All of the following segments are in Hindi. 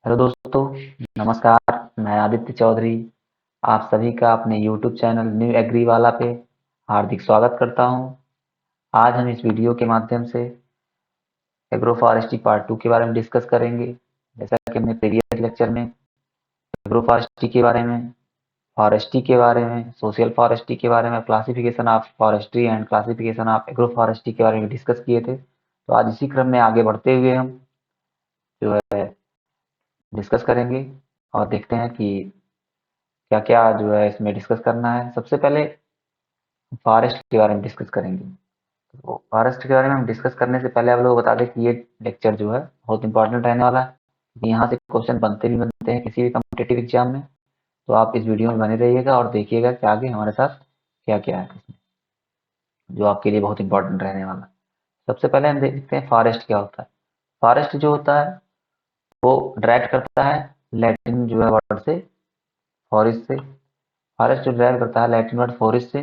हेलो दोस्तों, नमस्कार। मैं आदित्य चौधरी आप सभी का अपने यूट्यूब चैनल न्यू एग्री वाला पे हार्दिक स्वागत करता हूं। आज हम इस वीडियो के माध्यम से एग्रो फॉरेस्ट्री पार्ट 2 के बारे में डिस्कस करेंगे। जैसा कि हमने प्रीवियस लेक्चर में एग्रो फॉरेस्ट्री के बारे में, फॉरेस्ट्री के बारे में, सोशल फॉरेस्ट्री के बारे में, classification of forestry and classification of agro forestry के बारे में डिस्कस किए थे। तो आज इसी क्रम में आगे बढ़ते हुए हम जो है डिस्कस करेंगे और देखते हैं कि क्या क्या जो है इसमें डिस्कस करना है। सबसे पहले फॉरेस्ट के बारे में डिस्कस करेंगे। तो फॉरेस्ट के बारे में हम डिस्कस करने से पहले आप लोग बता दें कि ये लेक्चर जो है बहुत इंपॉर्टेंट रहने वाला है, क्योंकि यहाँ से क्वेश्चन बनते भी बनते हैं किसी भी कम्पिटेटिव एग्जाम में। तो आप इस वीडियो में बने रहिएगा और देखिएगा कि आगे हमारे साथ क्या क्या है इसमें, जो आपके लिए बहुत इंपॉर्टेंट रहने वाला है। सबसे पहले हम देखते हैं फॉरेस्ट क्या होता है। फॉरेस्ट जो होता है वो डायरेक्ट करता है लैटिन जो है वर्ड से, फॉरेस्ट से। फॉरेस्ट जो डायरेक्ट करता है लैटिन वर्ड फॉरेस्ट से,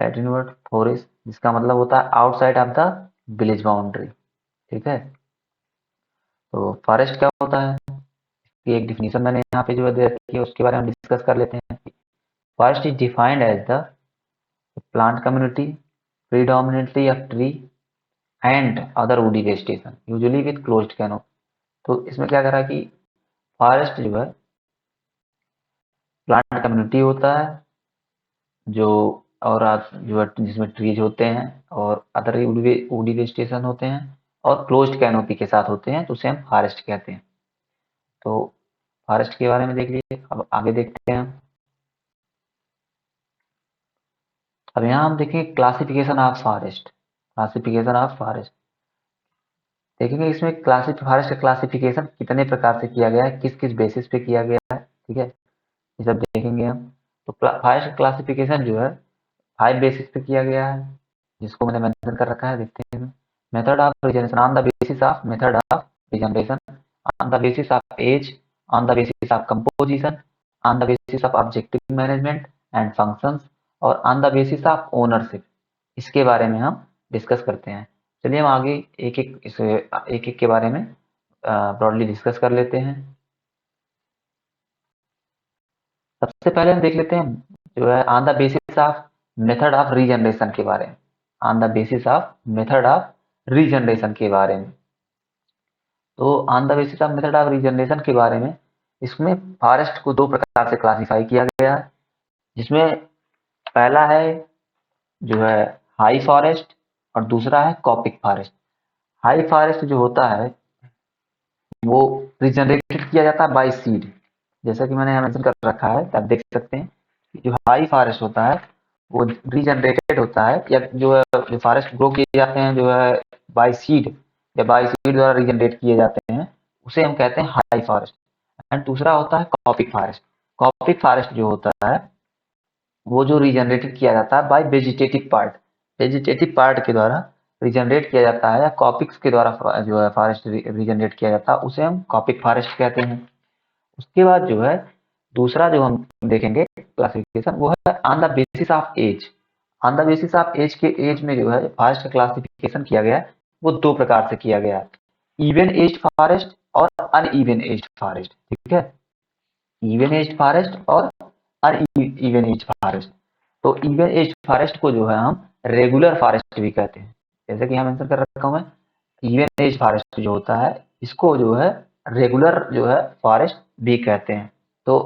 लैटिन वर्ड फॉरेस्ट जिसका मतलब होता है outside of the village boundary. ठीक है, तो फॉरेस्ट क्या होता है कि एक डिफिनीशन मैंने यहाँ पे जो है दे रखी है, उसके बारे में डिस्कस कर लेते हैं। Forest is defined as the plant community predominantly of tree and other woody vegetation usually with closed canopy. तो इसमें क्या करा कि फॉरेस्ट जो है प्लांट कम्युनिटी होता है जो, और जो है जिसमें ट्रीज होते हैं और अदर वुडी वेजिटेशन होते हैं और क्लोज्ड कैनोपी के साथ होते हैं, तो उसे हम फॉरेस्ट कहते हैं। तो फॉरेस्ट के बारे में देख लीजिए। अब आगे देखते हैं हम। अब यहाँ हम देखेंगे classification of forest. Classification of forest देखेंगे, इसमें फॉरेस्ट का क्लासिफिकेशन कितने प्रकार से किया गया है, किस किस बेसिस पे किया गया है। ठीक है, ये सब देखेंगे हम। तो फॉरेस्ट का क्लासिफिकेशन जो है 5 बेसिस पे किया गया है, जिसको मैंने मेंशन कर रखा है। देखते हैं method of regeneration on the basis of method of regeneration, on the basis of age, on the basis of composition, on the basis of objective management and functions और on the basis of ownership. इसके बारे में हम डिस्कस करते हैं। चलिए हम आगे एक एक के बारे में ब्रॉडली डिस्कस कर लेते हैं। सबसे पहले हम देख लेते हैं जो है on the basis of method of regeneration के बारे में। On the basis of method of regeneration के बारे में, तो on the basis of method of regeneration के बारे में, इसमें फॉरेस्ट को 2 प्रकार से क्लासिफाई किया गया है, जिसमें पहला है जो है हाई फॉरेस्ट और दूसरा है कॉपिक फॉरेस्ट। हाई फॉरेस्ट जो होता है वो रिजनरेटेड किया जाता है बाय सीड, जैसा कि मैंने यहाँ मेंशन कर रखा है, आप देख सकते हैं कि जो हाई फॉरेस्ट होता है वो रीजनरेटेड होता है, या जो है जो फॉरेस्ट ग्रो किए जाते हैं जो है बाय सीड या बाय सीड द्वारा रीजनरेट किए जाते हैं, उसे हम कहते हैं हाई फॉरेस्ट। एंड दूसरा होता है कॉपिक फॉरेस्ट। कॉपिक फॉरेस्ट जो होता है वो जो रीजनरेटेड किया जाता है bye vegetative part, vegetative part के द्वारा रीजनरेट किया जाता है, या कॉपिक्स के द्वारा जो है फॉरेस्ट रीजनरेट किया जाता है, उसे हम कॉपिक फॉरेस्ट कहते हैं। उसके बाद जो है दूसरा जो हम देखेंगे क्लासिफिकेशन, वो है on the basis of age. On the basis of age के एज में जो है फॉरेस्ट का क्लासिफिकेशन किया गया है, वो 2 प्रकार से किया गया है, इवन एज्ड फॉरेस्ट और अनइवन एज्ड फॉरेस्ट। ठीक है, इवन एज्ड फॉरेस्ट और अनइवन एज्ड फॉरेस्ट। तो इवन एज्ड फॉरेस्ट को जो है हम रेगुलर फॉरेस्ट भी कहते हैं, जैसे कि यहाँ मेंशन कर रखा हूँ मैं। इवन एज फॉरेस्ट जो होता है इसको जो है रेगुलर जो है फॉरेस्ट भी कहते हैं। तो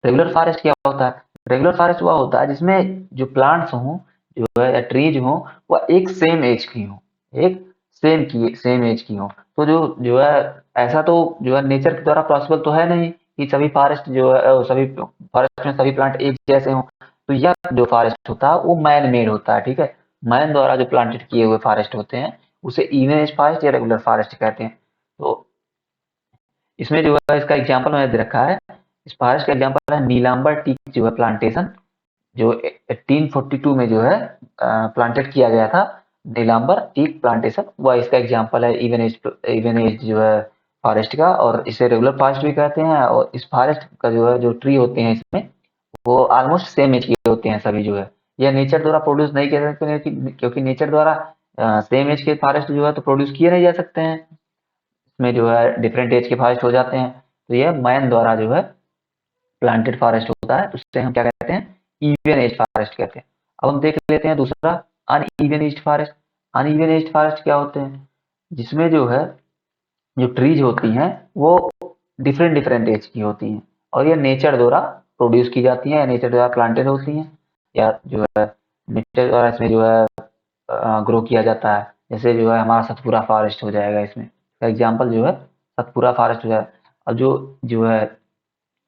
रेगुलर फॉरेस्ट क्या होता है? रेगुलर फॉरेस्ट वह होता है जिसमें जो प्लांट्स हों जो है या ट्रीज हों वह एक सेम एज की हों, एक सेम एज की हों। तो जो है ऐसा तो जो है नेचर के द्वारा पॉसिबल तो है नहीं कि सभी फॉरेस्ट जो है सभी फॉरेस्ट में सभी प्लांट एक जैसे हों। तो यह जो फॉरेस्ट होता है वो मैन मेड होता है। ठीक है, मैन द्वारा जो प्लांटेड किए हुए फॉरेस्ट होते हैं उसे इवन एज फॉरेस्ट या रेगुलर फॉरेस्ट कहते हैं। तो इसमें जो है इसका एग्जाम्पल मैंने दे रखा है। इस फॉरेस्ट का एग्जाम्पल है नीलांबर टीक जो है प्लांटेशन, जो 1842 में जो है प्लांटेड किया गया था। नीलांबर टीक प्लांटेशन वह इसका एग्जाम्पल है इवन एज जो है फॉरेस्ट का, और इसे रेगुलर फॉरेस्ट भी कहते हैं। और इस फॉरेस्ट का जो है जो ट्री होते हैं इसमें वो ऑलमोस्ट सेम एज के होते हैं सभी जो है। यह नेचर द्वारा प्रोड्यूस नहीं किया जा सकते, क्योंकि नेचर द्वारा सेम एज के फॉरेस्ट जो है तो प्रोड्यूस किए नहीं जा सकते हैं। इसमें जो है डिफरेंट एज के फॉरेस्ट हो जाते हैं। तो ये मैन द्वारा जो है प्लांटेड फॉरेस्ट होता है, उससे हम क्या कहते हैं, इवन एज फॉरेस्ट कहते हैं। अब हम देख लेते हैं दूसरा, uneven age forest. Uneven age forest क्या होते हैं, जिसमें जो है जो ट्रीज होती हैं वो डिफरेंट डिफरेंट एज की होती हैं, और ये नेचर द्वारा प्रोड्यूस की जाती हैं या नेचर द्वारा प्लांटेड होती हैं, या जो है नेचर द्वारा इसमें जो है ग्रो किया जाता है। जैसे जो है हमारा सतपुरा फॉरेस्ट हो जाएगा, इसमें एग्जाम्पल जो है सतपुरा फॉरेस्ट हो जाएगा। और जो जो है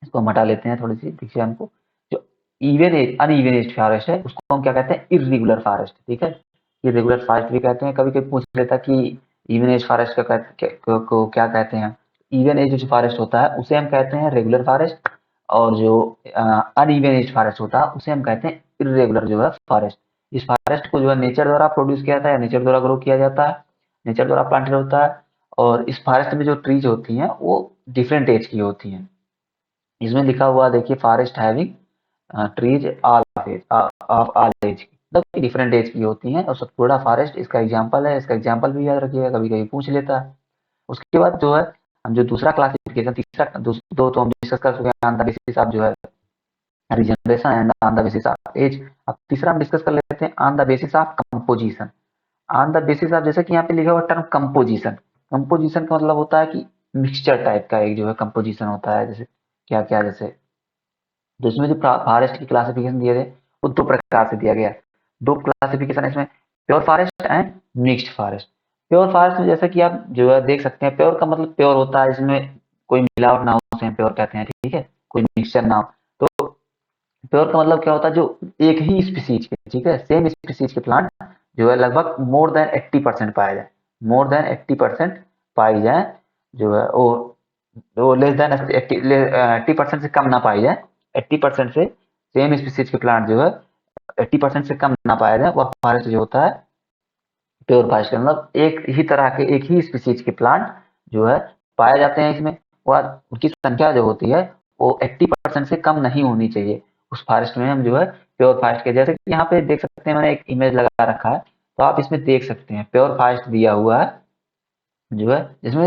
इसको हम हटा लेते हैं थोड़ी सी देखिए हमको, जो even age uneven age forest है उसको हम क्या कहते हैं, इर्रेगुलर फॉरेस्ट। ठीक है, इर्रेगुलर फॉरेस्ट भी कहते हैं। कभी कभी पूछ लेता कि इवन एज फॉरेस्ट को क्या कहते हैं। इवन एज जो फॉरेस्ट होता है उसे हम कहते हैं रेगुलर फॉरेस्ट, और जो अनइवन एज फॉरेस्ट होता है उसे हम कहते हैं इर्रेगुलर जो है फॉरेस्ट। इस फॉरेस्ट को जो है नेचर द्वारा प्रोड्यूस किया जाता है, नेचर द्वारा ग्रो किया जाता है, नेचर द्वारा प्लांटेड होता है। और इस फॉरेस्ट में जो ट्रीज होती हैं वो डिफरेंट एज की होती हैं। इसमें लिखा हुआ देखिए, forest having trees all age of all age, मतलब डिफरेंट एज की होती हैं। और सतपुड़ा फॉरेस्ट इसका एग्जांपल है, इसका एग्जांपल भी याद रखिएगा, कभी कभी पूछ लेता है। उसके बाद जो है हम जो दूसरा क्लासिफिकेशन, तीसरा दो तो हम डिस्कस कर चुके हैं, ऑन द बेसिस ऑफ जो है regeneration and on the basis of age. अब तीसरा हम डिस्कस कर लेते हैं on the basis of composition. On the basis of, जैसे कि यहाँ पे लिखा हुआ टर्म कंपोजिशन। कंपोजिशन का मतलब होता है कि मिक्सचर टाइप का एक जो है कंपोजिशन होता है, जैसे क्या क्या, जैसे तो इसमें जो फॉरेस्ट की क्लासिफिकेशन दिए थे वो दो प्रकार से दिया गया। दो क्लासिफिकेशन है इसमें, pure forest and mixed forest. Pure forest में जैसा कि आप जो है देख सकते हैं, प्योर का मतलब प्योर होता है, इसमें कोई मिलावट ना हो, उसे हम प्योर कहते हैं। ठीक है, कोई मिक्सचर ना हो। तो प्योर का मतलब क्या होता है, जो एक ही स्पीसीज के, ठीक है, सेम स्पीसीज के प्लांट जो है लगभग मोर देन 80% पाए जाए, मोर देन 80% पाई जाए, जो है वो लेस देन 80% से कम ना पाई जाए। 80% से सेम स्पीसीज के प्लांट जो है 80% से कम ना पाया जाए, वह फॉरेस्ट जो होता है प्योर फॉरेस्ट का मतलब एक ही तरह के एक ही स्पीसीज के प्लांट जो है पाए जाते हैं इसमें, और उनकी संख्या जो होती है वो 80% से कम नहीं होनी चाहिए। उस फॉरेस्ट में हम जो है प्योर फॉरेस्ट के, जैसे कि यहाँ पे देख सकते हैं, मैंने एक इमेज लगा रखा है, तो आप इसमें देख सकते हैं प्योर फॉरेस्ट दिया हुआ है जो है, जिसमें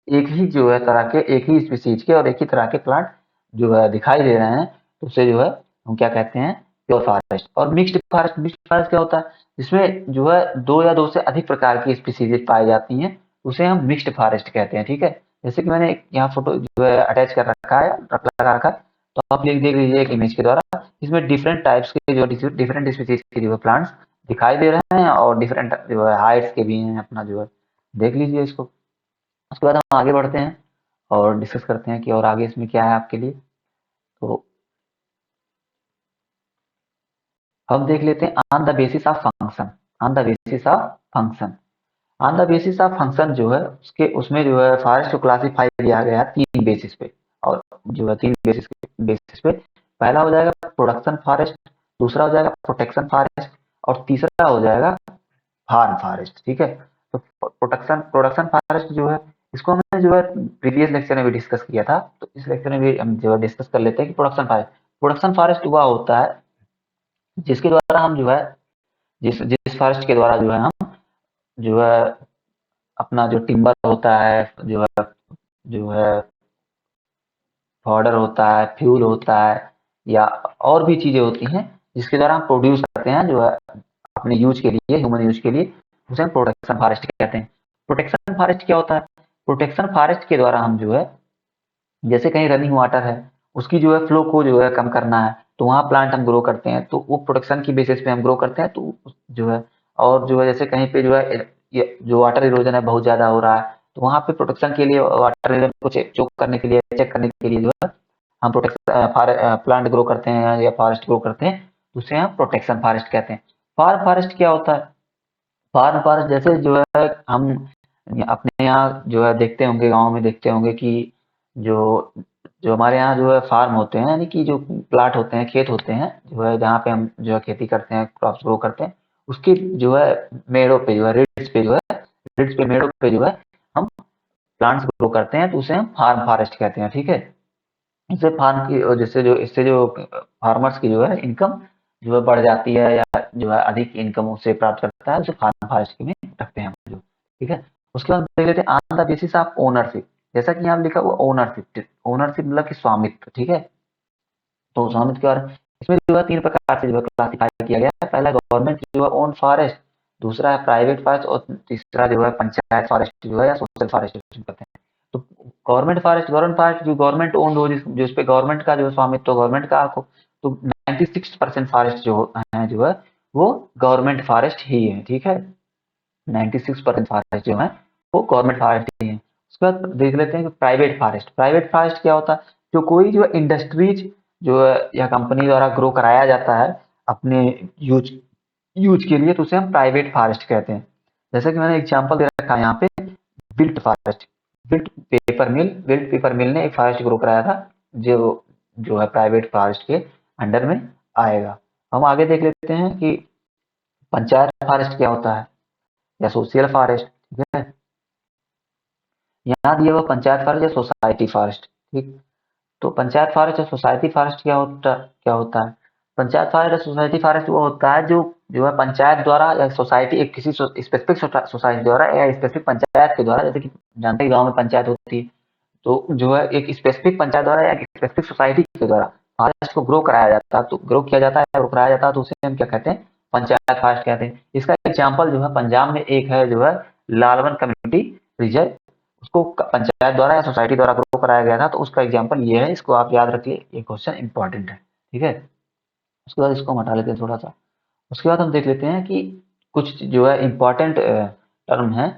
एक ही जो है तरह के, एक ही स्पीसीज के और एक ही तरह के प्लांट जो है दिखाई दे रहे हैं, तो उसे जो है हम क्या कहते हैं, प्योर फॉरेस्ट। और मिक्स्ड फॉरेस्ट, मिक्स्ड फॉरेस्ट क्या होता है, जिसमें जो है दो या दो से अधिक प्रकार की स्पीसीज पाई जाती हैं, उसे हम मिक्स्ड फॉरेस्ट कहते हैं। ठीक है, जैसे कि मैंने यहाँ फोटो जो है अटैच कर रखा है, लगा रखा है, तो आप देख लीजिए एक इमेज के द्वारा, इसमें डिफरेंट टाइप्स के जो डिफरेंट स्पीसीज के जो है प्लांट्स दिखाई दे रहे हैं, और डिफरेंट जो है हाइट्स के भी हैं अपना जो है, देख लीजिए इसको। उसके बाद हम आगे बढ़ते हैं और डिस्कस करते हैं कि और आगे इसमें क्या है आपके लिए। तो हम देख लेते हैं on the basis of function. On the basis of function, on the basis of function जो है उसके, उसमें जो है फॉरेस्ट को क्लासीफाई किया गया है तीन बेसिस पे, और जो है तीन बेसिस पे, पहला हो जाएगा प्रोडक्शन फॉरेस्ट, दूसरा हो जाएगा प्रोटेक्शन फॉरेस्ट, और तीसरा हो जाएगा फार्म फॉरेस्ट। ठीक है, तो प्रोटेक्शन प्रोडक्शन फॉरेस्ट जो है, इसको हमने जो है प्रीवियस लेक्चर में भी डिस्कस किया था, तो इस लेक्चर में भी हम जो है डिस्कस कर लेते हैं कि प्रोडक्शन फॉरेस्ट हुआ होता है जिसके द्वारा हम जो है, जिस जिस फॉरेस्ट के द्वारा जो है हम जो है अपना जो टिम्बर होता है, जो है फॉडर होता है, फ्यूल होता है, या और भी चीजें होती हैं जिसके द्वारा हम प्रोड्यूस करते हैं जो है अपने यूज के लिए, ह्यूमन यूज के लिए, उसे हम प्रोटेक्शन फॉरेस्ट कहते हैं। प्रोटेक्शन फॉरेस्ट क्या होता है, प्रोटेक्शन फॉरेस्ट के द्वारा हम जो है, जैसे कहीं रनिंग वाटर है, उसकी जो है फ्लो को जो है कम करना है, तो वहाँ प्लांट हम ग्रो करते हैं, तो वो प्रोटेक्शन की बेसिस पे हम ग्रो करते हैं, तो जो है, और जो है जैसे कहीं पे जो है ये जो वाटर इरोजन है बहुत ज्यादा हो रहा है, तो वहाँ पे प्रोटेक्शन के लिए, वाटर इरोजन को चेक करने के लिए, चेक करने के लिए जो है हम प्रोटेक्शन प्लांट ग्रो करते हैं या फॉरेस्ट ग्रो करते हैं, तो उसे हम प्रोटेक्शन फॉरेस्ट कहते हैं। फार्म फॉरेस्ट क्या होता है, फार्म फॉरेस्ट जैसे जो है हम अपने यहाँ जो है देखते होंगे, गाँव में देखते होंगे कि जो जो हमारे यहाँ जो है फार्म होते हैं, यानी कि जो प्लाट होते हैं, खेत होते हैं जो है, जहाँ पे हम जो है खेती करते हैं, क्रॉप्स ग्रो करते हैं, उसके जो है मेड़ों पे जो है, रिड्स पे जो है, रिड्स पे मेड़ों पे जो है हम प्लांट्स ग्रो करते हैं, तो उसे हम फार्म फॉरेस्ट कहते हैं। ठीक है, इससे फार्म की, और जिससे जो इससे जो फार्मर्स की जो है इनकम जो है बढ़ जाती है, या जो है अधिक इनकम उससे प्राप्त करता है, उसे फार्म फॉरेस्ट में रखते हैं हम जो। ठीक है, उसके बाद देख लेते हैं on the basis of ownership. जैसा कि यहाँ लिखा हुआ ओनरशिप, ओनरशिप मतलब कि स्वामित्व, ठीक है। तो स्वामित्व के बारे में इसमें जो है 3 प्रकार से जो है क्लासिफाई किया गया है। पहला गवर्नमेंट जो है ओन फॉरेस्ट, दूसरा है प्राइवेट फॉरेस्ट और तीसरा जो है पंचायत फॉरेस्ट जो है या सोशल फॉरेस्ट कहते हैं। तो गवर्नमेंट फॉरेस्ट जो गवर्नमेंट ओन्ड हो, जिस पे गवर्नमेंट का जो स्वामित्व गवर्नमेंट का हो, तो 96% फॉरेस्ट जो है वो गवर्नमेंट फॉरेस्ट ही है, ठीक है। 96% फॉरेस्ट जो है वो गवर्नमेंट फॉरेस्ट ही है। उसके बाद देख लेते हैं कि प्राइवेट फॉरेस्ट। प्राइवेट फॉरेस्ट क्या होता है? जो कोई जो इंडस्ट्रीज जो है या कंपनी द्वारा ग्रो कराया जाता है अपने यूज यूज के लिए, तो उसे हम प्राइवेट फॉरेस्ट कहते हैं। जैसे कि मैंने एग्जांपल दे रखा है यहाँ पे, बिल्ट फॉरेस्ट। बिल्ट पेपर मिल ने एक फॉरेस्ट ग्रो कराया था, जो जो है प्राइवेट फॉरेस्ट के अंडर में आएगा। हम आगे देख लेते हैं कि पंचायत फॉरेस्ट क्या होता है या सोशल फॉरेस्ट, ठीक है। यहाँ दिया हुआ पंचायत फॉरेस्ट या सोसाइटी फॉरेस्ट, ठीक। तो पंचायत फॉरेस्ट और सोसाइटी फॉरेस्ट क्या होता है? पंचायत फॉरेस्ट और सोसाइटी फॉरेस्ट वो होता है जो है पंचायत द्वारा या सोसाइटी, एक किसी स्पेसिफिक सोसाइटी द्वारा या स्पेसिफिक पंचायत के द्वारा, जैसे कि जानते ही गांव में पंचायत होती है, तो जो है एक स्पेसिफिक पंचायत द्वारा या स्पेसिफिक सोसाइटी के द्वारा फॉरेस्ट को ग्रो कराया जाता है, तो ग्रो किया जाता है, ग्रो कराया जाता है, तो उसे हम क्या कहते हैं? पंचायत फॉरेस्ट कहते हैं। इसका एग्जाम्पल जो है पंजाब में एक है जो है लालवन कम्युनिटी रिजर्व, उसको पंचायत द्वारा या सोसाइटी द्वारा ग्रो कराया गया था, तो उसका एग्जाम्पल ये है। इसको आप याद रखिए, ये क्वेश्चन इंपॉर्टेंट है, ठीक है। उसके बाद इसको हम हटा लेते हैं थोड़ा सा। उसके बाद हम देख लेते हैं कि कुछ जो है इम्पोर्टेंट टर्म है,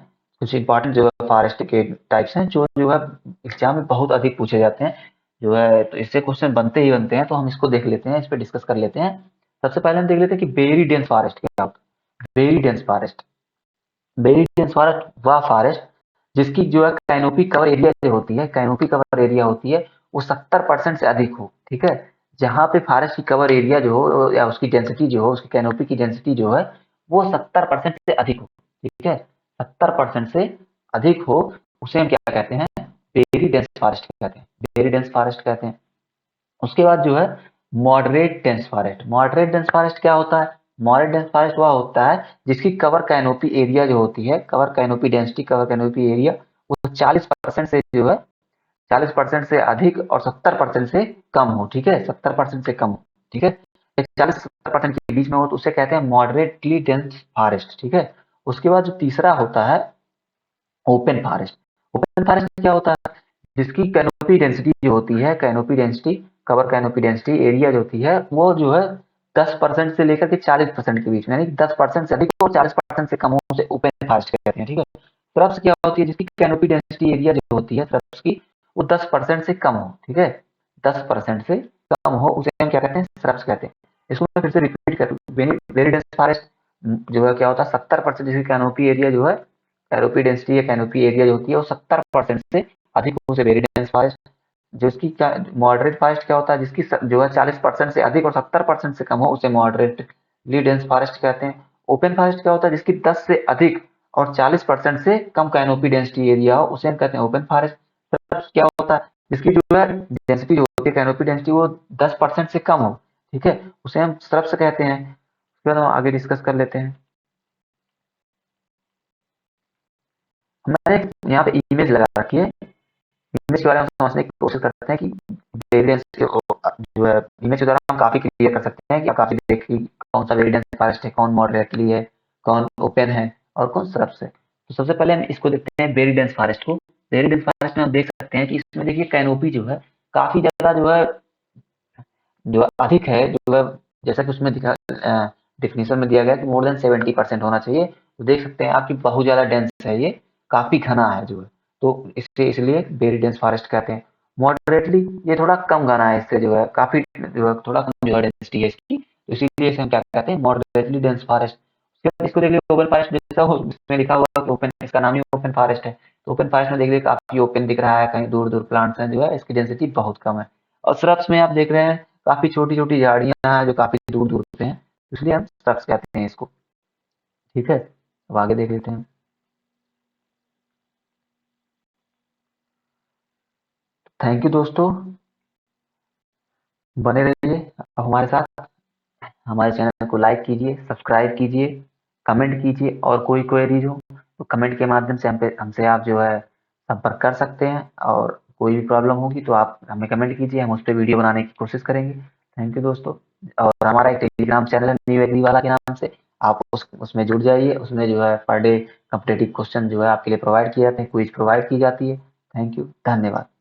कुछ इम्पोर्टेंट जो है फॉरेस्ट के टाइप्स हैं जो है एग्जाम में बहुत अधिक पूछे जाते हैं जो है, तो इससे क्वेश्चन बनते ही बनते हैं। तो हम इसको देख लेते हैं, इस पर डिस्कस कर लेते हैं। सबसे पहले हम देख लेते हैं कि वेरी डेंस फॉरेस्ट क्या होता है। Very dense forest, very dense forest वह फॉरेस्ट जिसकी जो है कैनोपी कवर एरिया जो होती है, कैनोपी कवर एरिया होती है, वो 70% से अधिक हो, ठीक है। जहाँ पे फॉरेस्ट की कवर एरिया जो हो या उसकी डेंसिटी जो हो, उसकी कैनोपी की डेंसिटी जो है वो 70% से अधिक हो, ठीक है। 70% से अधिक हो, उसे हम क्या कहते हैं? वेरी डेंस फॉरेस्ट कहते हैं, वेरी डेंस फॉरेस्ट कहते हैं। उसके बाद जो है moderate dense forest. Moderate dense forest क्या होता है? मॉडरेट डेंस फॉरेस्ट वह होता है जिसकी कवर कैनोपी एरिया जो होती है, cover canopy density, cover canopy area, वो 40% से जो है 40% से अधिक और 70% से कम हो, ठीक है। 70% से कम हो, ठीक है। 40-70% के बीच में हो तो उसे कहते हैं मॉडरेटली डेंस फॉरेस्ट, ठीक है। उसके बाद जो तीसरा होता है ओपन फॉरेस्ट। ओपन फॉरेस्ट क्या होता है? जिसकी कैनोपी डेंसिटी जो होती है, canopy density, cover canopy density area जो होती है, वो जो है 10% से लेकर के 40% के बीच में, यानी 10% से अधिक और 40% से कम हो, उसे ओपन फॉरेस्ट कहते हैं, ठीक है। श्रब्स क्या होती है? जिसकी कैनोपी डेंसिटी एरिया जो होती है श्रब्स की, वो 10% से कम हो, ठीक है। 10% से कम हो उसे हम क्या कहते हैं? श्रब्स कहते हैं। इसको मैं फिर से रिपीट कर, वेरी डेंस फॉरेस्ट जो है क्या होता है? 70% जिसकी कैनोपी एरिया जो है, कैनोपी डेंसिटी या कैनोपी एरिया जो होती है वो 70% से अधिक हो, उसे वेरी डेंस फॉरेस्ट। जो इसकी मॉडरेट फॉरेस्ट क्या होता है? जिसकी जो है 40% से अधिक और 70% से कम हो, उसे मॉडरेटली डेंस फॉरेस्ट कहते हैं। ओपन फॉरेस्ट क्या होता है? जिसकी 10 से अधिक और 40% से कम कैनोपी डेंसिटी एरिया हो, उसे हम कहते हैं ओपन फॉरेस्ट। क्या होता है? जिसकी जो है डेंसिटी जो होती है, कैनोपी डेंसिटी, वो 10% से कम हो, ठीक है, उसे हम श्रब्स कहते हैं। फिर हम आगे डिस्कस कर लेते हैं। मैंने यहाँ पे इमेज लगा रखी है, इमेज के बारे में समझने की कोशिश करते हैं कि वेरिएंस जो है इमेज के द्वारा हम काफी क्लियर कर सकते हैं कि काफी देखिए कौन सा वेरिएंस फॉरेस्ट है, कौन मॉडरेटली है, कौन ओपन है और कौन श्रब्स है। तो सबसे पहले हम इसको देखते हैं वेरी डेंस फॉरेस्ट को। वेरी डेंस फॉरेस्ट में हम देख सकते हैं कि इसमें देखिए कैनोपी जो है काफी ज्यादा जो है अधिक है, जो है जैसा कि उसमें दिखा डिफिनेशन में दिया गया कि मोर देन 70% होना चाहिए। तो देख सकते हैं आपकी बहुत ज्यादा डेंस है, ये काफी घना है जो है, तो इसलिए वेरी डेंस फॉरेस्ट कहते हैं। मॉडरेटली ये थोड़ा कम घना है, इससे जो है काफी जो है थोड़ा कम जो है डेंसिटी है इसकी, तो इसीलिए इसे हम क्या कहते हैं? Moderately dense forest. इसको देख लीजिए ओपन फॉरेस्ट, जैसा इसमें लिखा हुआ है कि ओपन, इसका नाम ही ओपन फॉरेस्ट है। तो ओपन फॉरेस्ट में देख लीजिए काफी ओपन दिख रहा है, कहीं दूर दूर प्लांट्स हैं जो है, इसकी डेंसिटी बहुत कम है। और श्रब्स में आप देख रहे हैं काफी छोटी छोटी झाड़ियां हैं जो काफी दूर दूर पे हैं, इसलिए हम श्रब्स कहते हैं इसको, ठीक है। अब आगे देख लेते हैं। थैंक यू दोस्तों, बने रहिए अब हमारे साथ। हमारे चैनल को लाइक कीजिए, सब्सक्राइब कीजिए, कमेंट कीजिए और कोई क्वेरीज हो तो कमेंट के माध्यम से हमसे आप जो है संपर्क कर सकते हैं, और कोई भी प्रॉब्लम होगी तो आप हमें कमेंट कीजिए, हम उस पे वीडियो बनाने की कोशिश करेंगे। थैंक यू दोस्तों। और हमारा एक टेलीग्राम चैनल है न्यू एग्री वाला के नाम से, आप उसमें जुड़ जाइए। उसमें जो है पर डे कॉम्पिटिटिव क्वेश्चन जो है आपके लिए प्रोवाइड किए जाते हैं, क्विज प्रोवाइड की जाती है। थैंक यू, धन्यवाद।